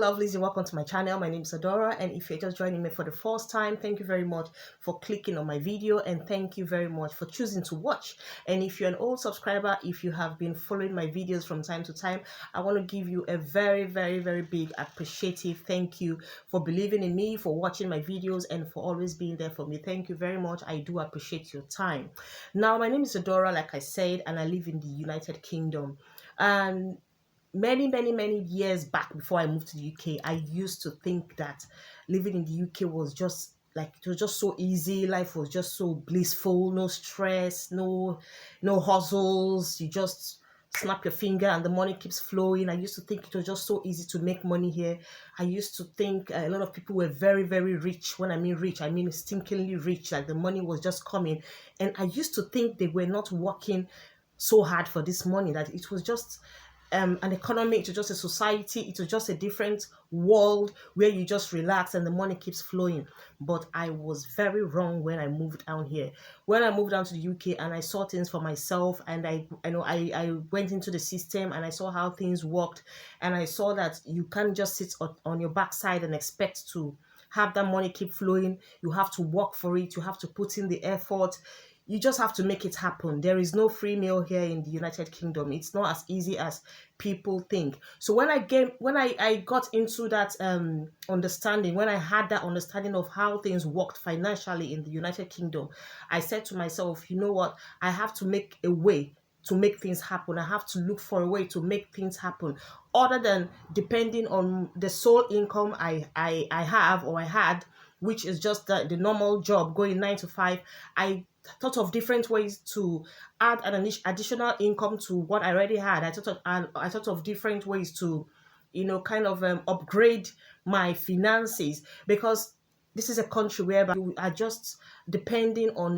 lovelies, and welcome to my channel. My name is Adora, and if you're just joining me for the first time, thank you very much for clicking on my video, and thank you very much for choosing to watch. And if you're an old subscriber, if you have been following my videos from time to time, I want to give you a very big appreciative thank you for believing in me, for watching my videos, and for always being there for me. Thank you very much. I do appreciate your time. Now, my name is Adora, like I said, and I live in the United Kingdom. And many years back, before I moved to the UK, I used to think that living in the UK was just like, it was just so easy. Life was just so blissful, no stress, no hustles. You just snap your finger and the money keeps flowing. I used to think it was just so easy to make money here. I used to think a lot of people were very rich. When I mean rich, I mean stinkingly rich, like the money was just coming. And I used to think they were not working so hard for this money, that it was just an economy, it was just a society, it was just a different world where you just relax and the money keeps flowing. But I was very wrong when I moved down here. When I moved down to the UK and I saw things for myself, and I went into the system and I saw how things worked, and I saw that you can't just sit on your backside and expect to have that money keep flowing. You have to work for it, you have to put in the effort. You just have to make it happen. There is no free meal here in the United Kingdom. It's not as easy as people think. So when I got into that understanding, when I had that understanding of how things worked financially in the United Kingdom, I said to myself, you know what? I have to make a way to make things happen. I have to look for a way to make things happen, other than depending on the sole income I have, or I had, which is just the normal job, going 9 to 5. I thought of different ways to add an additional income to what I already had. I thought of different ways to, kind of upgrade my finances, because this is a country where you are just depending on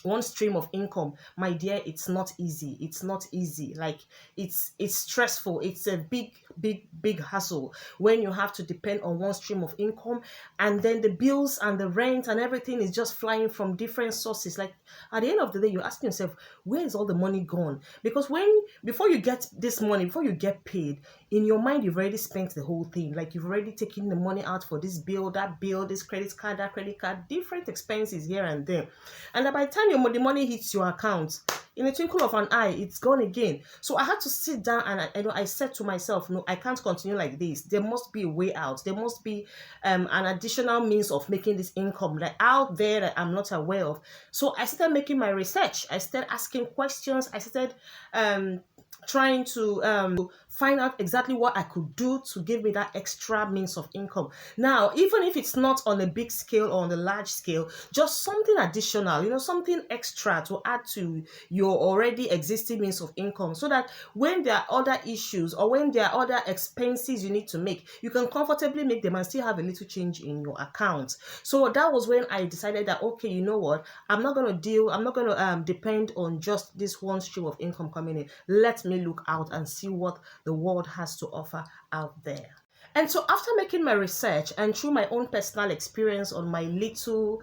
one stream of income. My dear, it's not easy. It's not easy. Like, it's stressful. It's a big hassle when you have to depend on one stream of income, and then the bills and the rent and everything is just flying from different sources. Like, at the end of the day, you're asking yourself, where is all the money gone? Because before you get this money, before you get paid, in your mind you've already spent the whole thing. Like, you've already taken the money out for this bill, that bill, this credit card, that credit card, different expenses here and there. And by the time the money hits your account, in a twinkle of an eye, it's gone again. So I had to sit down and I said to myself, no, I can't continue like this. There must be a way out. There must be an additional means of making this income, like, out there, that I'm not aware of. So I started making my research. I started asking questions. I started trying to find out exactly what I could do to give me that extra means of income. Now, even if it's not on a big scale or on a large scale, just something additional, something extra to add to your already existing means of income, so that when there are other issues or when there are other expenses you need to make, you can comfortably make them and still have a little change in your account. So that was when I decided that, okay, you know what, I'm not going to depend on just this one stream of income coming in. Let me look out and see what the world has to offer out there. And so after making my research and through my own personal experience on my little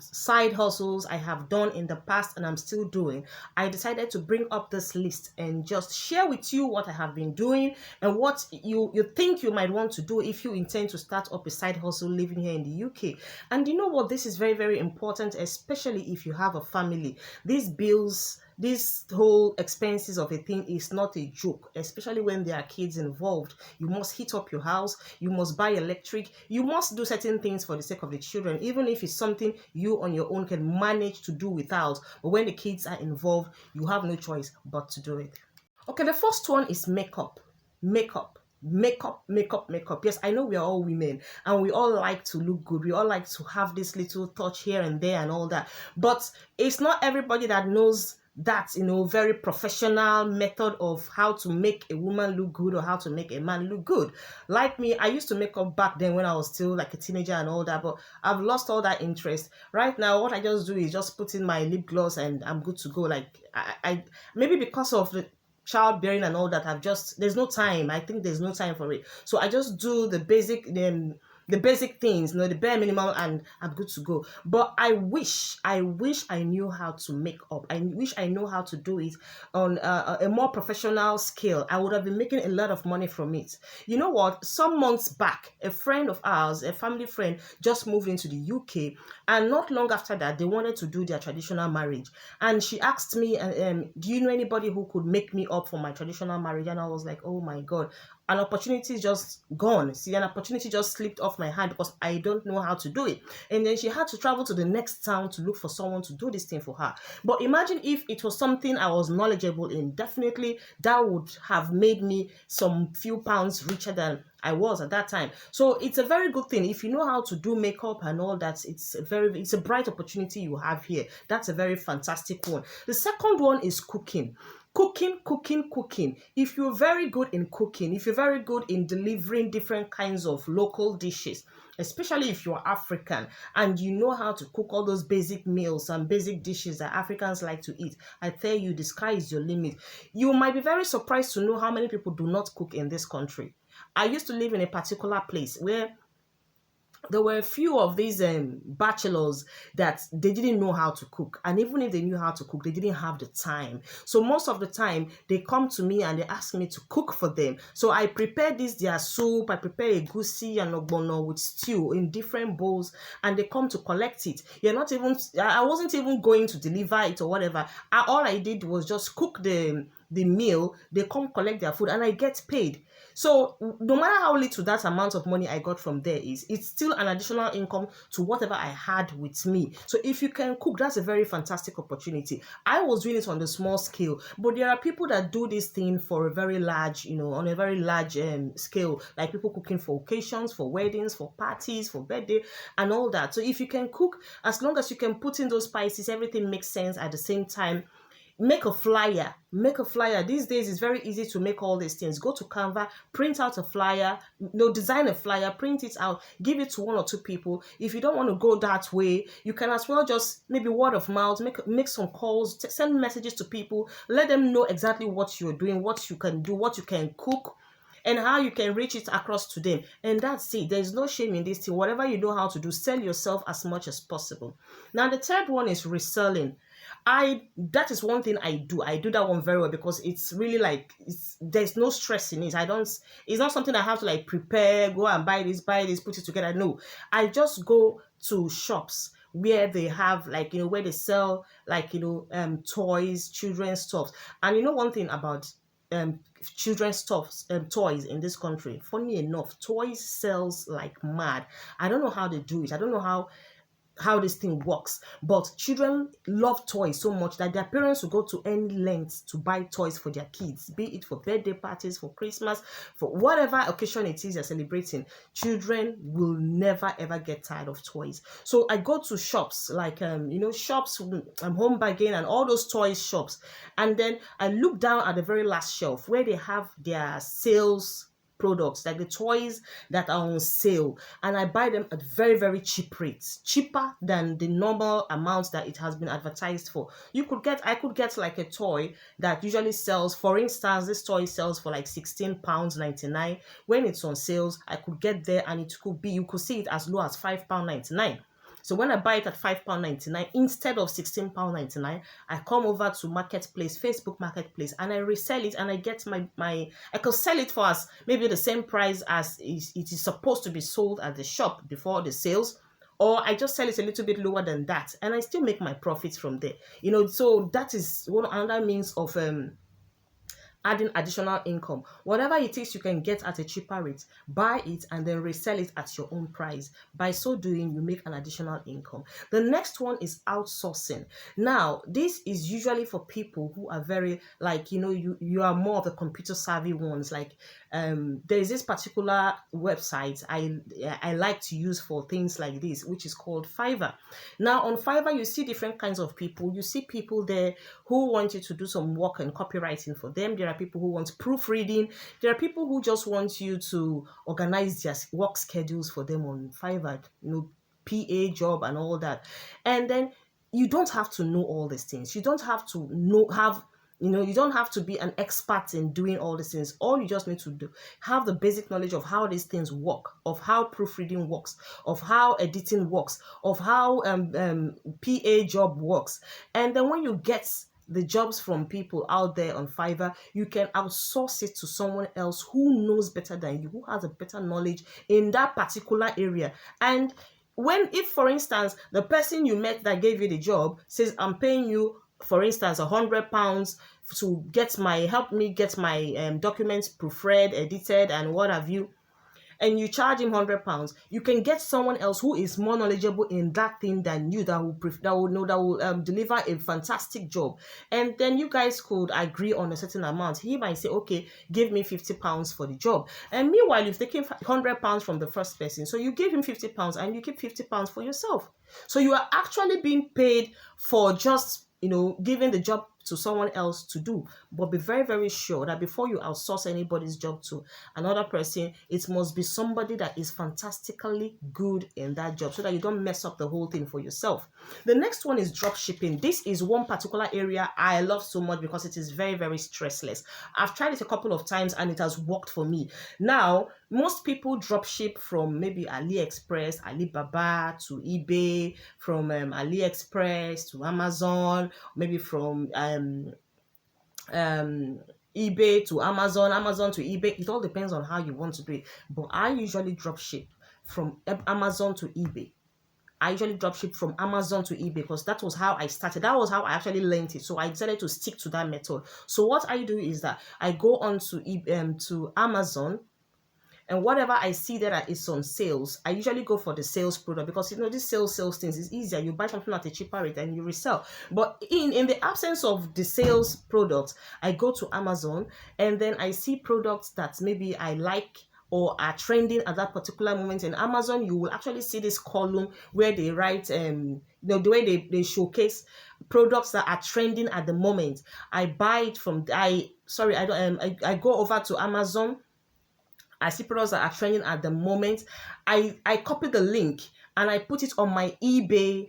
side hustles I have done in the past and I'm still doing, I decided to bring up this list and just share with you what I have been doing and what you think you might want to do if you intend to start up a side hustle living here in the UK. And you know what, this is very important, especially if you have a family. These bills, this whole expenses of a thing is not a joke, especially when there are kids involved. You must heat up your house, you must buy electric, you must do certain things for the sake of the children, even if it's something you on your own can manage to do without. But when the kids are involved, you have no choice but to do it. Okay, the first one is makeup. Yes, I know we are all women and we all like to look good. We all like to have this little touch here and there and all that. But it's not everybody that knows that, very professional method of how to make a woman look good or how to make a man look good. Like me, I used to make up back then when I was still like a teenager and all that, but I've lost all that interest. Right now, what I just do is just put in my lip gloss and I'm good to go. Like, I maybe because of the childbearing and all that, there's no time. I think there's no time for it. So I just do the basic the basic things, the bare minimal, and I'm good to go. But I wish I knew how to make up. I wish I know how to do it on a more professional scale. I would have been making a lot of money from it. You know what? Some months back, a friend of ours, a family friend, just moved into the UK, and not long after that, they wanted to do their traditional marriage. And she asked me, "Do you know anybody who could make me up for my traditional marriage?" And I was like, "Oh my God, an opportunity is just gone. See, an opportunity just slipped off my hand because I don't know how to do it." And then she had to travel to the next town to look for someone to do this thing for her. But imagine if it was something I was knowledgeable in. Definitely that would have made me some few pounds richer than I was at that time. So it's a very good thing if you know how to do makeup and all that. It's a bright opportunity you have here. That's a very fantastic one. The second one is cooking. Cooking. If you're very good in cooking, if you're very good in delivering different kinds of local dishes, especially if you're African and you know how to cook all those basic meals and basic dishes that Africans like to eat, I tell you, the sky is your limit. You might be very surprised to know how many people do not cook in this country. I used to live in a particular place where there were a few of these bachelors that they didn't know how to cook, and even if they knew how to cook, they didn't have the time. So most of the time they come to me and they ask me to cook for them. So I prepare this their soup, I prepare a goosey and ogbono with stew in different bowls, and they come to collect it. You're not even I wasn't even going to deliver it or whatever. All I did was just cook the meal. They come collect their food and I get paid. So no matter how little that amount of money I got from there is, it's still an additional income to whatever I had with me. So if you can cook, that's a very fantastic opportunity. I was doing it on the small scale, but there are people that do this thing for a very large, on a very large scale, like people cooking for occasions, for weddings, for parties, for birthday, and all that. So if you can cook, as long as you can put in those spices, everything makes sense at the same time. Make a flyer. These days it's very easy to make all these things. Go to Canva, print out a flyer, design a flyer, print it out, give it to one or two people. If you don't want to go that way, you can as well just maybe word of mouth, make some calls, send messages to people, let them know exactly what you're doing, what you can do, what you can cook, and how you can reach it across to them. And that's it. There's no shame in this thing. Whatever you know how to do, sell yourself as much as possible. Now the third one is reselling. That is one thing I do. I do that one very well because it's really like there's no stress in it. It's not something I have to like prepare, go and buy this, put it together. No. I just go to shops where they have like where they sell like toys, children's stuff. And one thing about um children's stuff, toys in this country, funny enough, toys sells like mad. I don't know how they do it. I don't know how this thing works, but children love toys so much that their parents will go to any lengths to buy toys for their kids, be it for birthday parties, for Christmas, for whatever occasion it is you're celebrating. Children will never ever get tired of toys. So I go to shops like shops, Home Bargain and all those toys shops, and then I look down at the very last shelf where they have their sales products, like the toys that are on sale, and I buy them at very, very cheap rates, cheaper than the normal amount that it has been advertised for. I could get like a toy that usually sells, for instance, this toy sells for like £16.99. When it's on sales, I could get there and you could see it as low as £5.99. So when I buy it at £5.99 instead of £16.99, I come over to Marketplace, Facebook Marketplace, and I resell it, and I get I could sell it for as maybe the same price as it is supposed to be sold at the shop before the sales, or I just sell it a little bit lower than that, and I still make my profits from there. So that is another means of adding additional income. Whatever it is you can get at a cheaper rate, buy it and then resell it at your own price. By so doing, you make an additional income. The next one is outsourcing. Now, this is usually for people who are very you are more of the computer savvy ones. Like there is this particular website I like to use for things like this, which is called Fiverr. Now on Fiverr, you see different kinds of people. You see people there who want you to do some work and copywriting for them. There are people who want proofreading. There are people who just want you to organize their work schedules for them on Fiverr, PA job and all that. And then you don't have to know all these things. You don't have to have You don't have to be an expert in doing all these things. All you just need to do, have the basic knowledge of how these things work, of how proofreading works, of how editing works, of how PA job works. And then when you get the jobs from people out there on Fiverr, you can outsource it to someone else who knows better than you, who has a better knowledge in that particular area. And if, for instance, the person you met that gave you the job says, I'm paying you, for instance, £100 to help me get my documents proofread, edited, and what have you, and you charge him £100, you can get someone else who is more knowledgeable in that thing than you, that will deliver a fantastic job. And then you guys could agree on a certain amount. He might say, okay, give me £50 for the job. And meanwhile, you've taken £100 from the first person. So you give him £50 and you keep £50 for yourself. So you are actually being paid for just giving the job to someone else to do. But be very, very sure that before you outsource anybody's job to another person, it must be somebody that is fantastically good in that job, so that you don't mess up the whole thing for yourself. The next one is drop shipping. This is one particular area I love so much because it is very, very stressless. I've tried it a couple of times and it has worked for me. Now, most people drop ship from maybe AliExpress, Alibaba to eBay, from AliExpress to Amazon, maybe from eBay to Amazon, Amazon to eBay. It all depends on how you want to do it. But I usually drop ship from Amazon to eBay. I usually drop ship from Amazon to eBay because that was how I started. That was how I actually learned it. So I decided to stick to that method. So what I do is that I go on to Amazon, and whatever I see that is on sales, I usually go for the sales product, because this sales things is easier. You buy something at a cheaper rate and you resell. But in the absence of the sales product, I go to Amazon, and then I see products that maybe I like or are trending at that particular moment. In Amazon, you will actually see this column where they write the way they showcase products that are trending at the moment. I buy it from I go over to Amazon. I see products that are trending at the moment. I copy the link and I put it on my eBay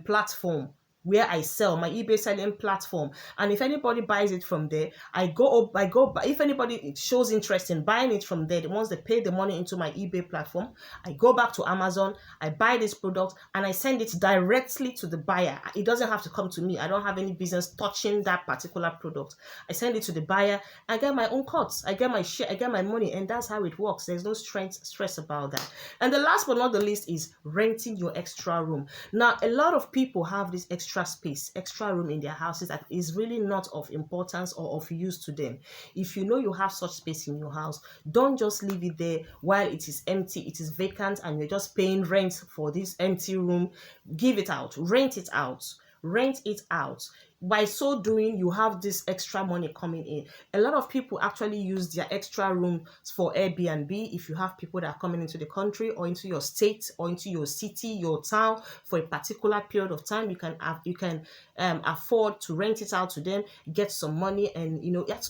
platform where I sell, my eBay selling platform. And if anybody buys it from there, if anybody shows interest in buying it from there, once they pay the money into my eBay platform, I go back to Amazon, I buy this product, and I send it directly to the buyer. It doesn't have to come to me. I don't have any business touching that particular product. I send it to the buyer. I get my own cuts. I get my share. I get my money. And that's how it works. There's no stress about that. And the last but not the least is renting your extra room. Now, a lot of people have this extra space, extra room in their houses that is really not of importance or of use to them. If you know you have such space in your house, don't just leave it there while it is empty, it is vacant, and you're just paying rent for this empty room. Give it out, rent it out. Rent it out. By so doing, you have this extra money coming in. A lot of people actually use their extra room for Airbnb. If you have people that are coming into the country or into your state or into your city, your town for a particular period of time, you can afford to rent it out to them, get some money, and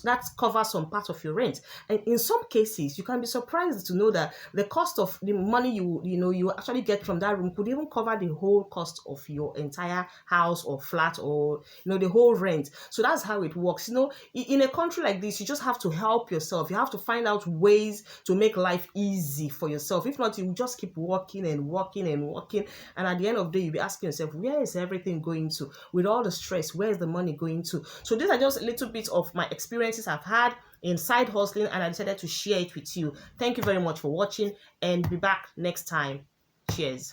that covers some part of your rent. And in some cases, you can be surprised to know that the cost of the money you actually get from that room could even cover the whole cost of your entire house or flat, or the whole rent. So that's how it works. In a country like this, you just have to help yourself. You have to find out ways to make life easy for yourself. If not, you just keep working and working and working, and at the end of the day, you'll be asking yourself, where is everything going to? With all the stress, where is the money going to? So these are just a little bit of my experiences I've had in side hustling, and I decided to share it with you. Thank you very much for watching, and be back next time. Cheers.